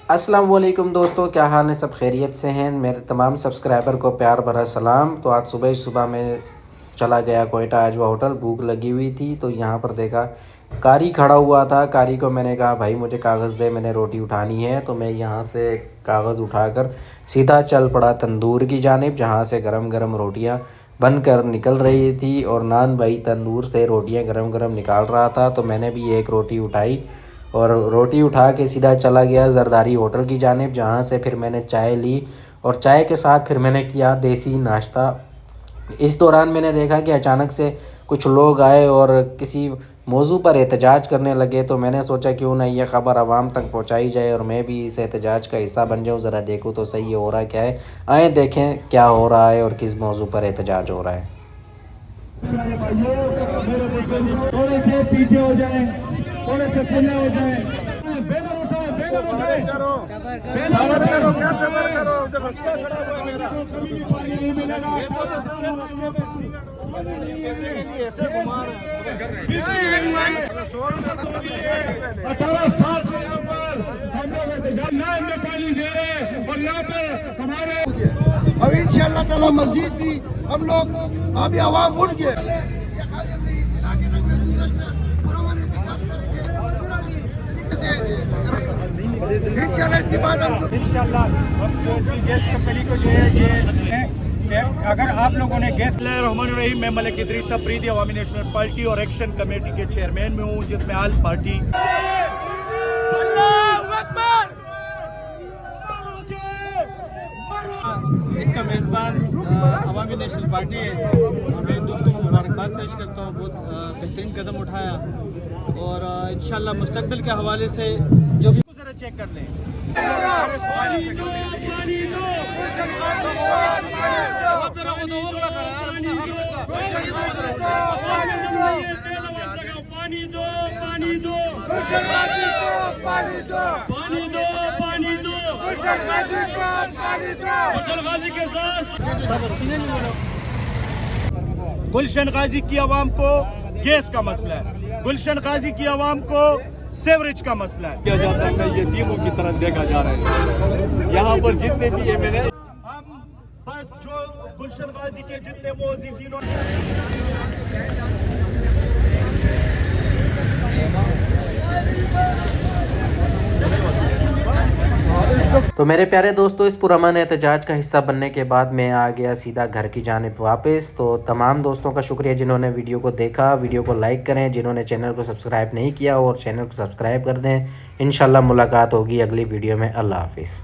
अस्सलाम वालेकुम दोस्तों, क्या हाल है? सब खैरियत से हैं? मेरे तमाम सब्सक्राइबर को प्यार भरा सलाम। तो आज सुबह सुबह मैं चला गया कोयटा आजवा होटल। भूख लगी हुई थी तो यहाँ पर देखा कारी खड़ा हुआ था। कारी को मैंने कहा भाई मुझे कागज़ दे, मैंने रोटी उठानी है। तो मैं यहाँ से कागज़ उठाकर सीधा चल पड़ा तंदूर की जानिब, जहाँ से गरम गरम रोटियाँ बन कर निकल रही थी। और नान भाई तंदूर से रोटियाँ गरम गरम निकाल रहा था, तो मैंने भी एक रोटी उठाई और रोटी उठा के सीधा चला गया ज़रदारी होटल की जानिब, जहाँ से फिर मैंने चाय ली और चाय के साथ फिर मैंने किया देसी नाश्ता। इस दौरान मैंने देखा कि अचानक से कुछ लोग आए और किसी मौजू पर एहतजाज करने लगे। तो मैंने सोचा क्यों ना ये ख़बर आवाम तक पहुंचाई जाए और मैं भी इस एहतजाज का हिस्सा बन जाऊं, ज़रा देखूं तो सही हो रहा क्या है। आए देखें क्या हो रहा है और किस मौजू पर एहतजाज हो रहा है। थोड़े से पीछे हो जाए, थोड़े से पीछे हो जाए। बैनर उठाओ, बैनर उठाओ, सबर करो, क्या सबर करो। उधर रस्ता खड़ा हुआ है मेरा, कैसे के लिए ऐसे घुमा रहे हैं। 18 साल से यहाँ पर हम लोग ना नेपाली दे रहे हैं और यहाँ पे हमारे अब इंशाअल्लाह ताला मस्जिद भी हम लोग अभी आवाम उठ गए। इंशाअल्लाह हम गैस कंपनी को जो है ये अगर आप लोगों ने गैस रहमानुर्रहीम, मैं मलिक इदरीस अफरीदी अवामी नेशनल पार्टी और एक्शन कमेटी के चेयरमैन में हूँ, जिसमें आल पार्टी इसका मेज़बान अवामी नेशनल पार्टी है। मैं दोस्तों को मुबारकबाद पेश करता हूँ, बहुत बेहतरीन कदम उठाया और इंशाल्लाह मुस्तकबिल के हवाले से जो भी ज़रा चेक कर लें। गुलशन गाजी की आवाम को गैस का मसला है, गुलशन गाजी की आवाम को सेवरेज का मसला है। किया जाता है कि यतीमों की तरह देखा जा रहा है। यहाँ पर जितने भी MLA हम बस जो गुलशन गाजी के जितने वो अजीज़ीनों तो मेरे प्यारे दोस्तों, इस पुरअमन एहतजाज का हिस्सा बनने के बाद मैं आ गया सीधा घर की जानिब वापस। तो तमाम दोस्तों का शुक्रिया जिन्होंने वीडियो को देखा। वीडियो को लाइक करें, जिन्होंने चैनल को सब्सक्राइब नहीं किया और चैनल को सब्सक्राइब कर दें। इंशाल्लाह मुलाकात होगी अगली वीडियो में। अल्लाह हाफिज़।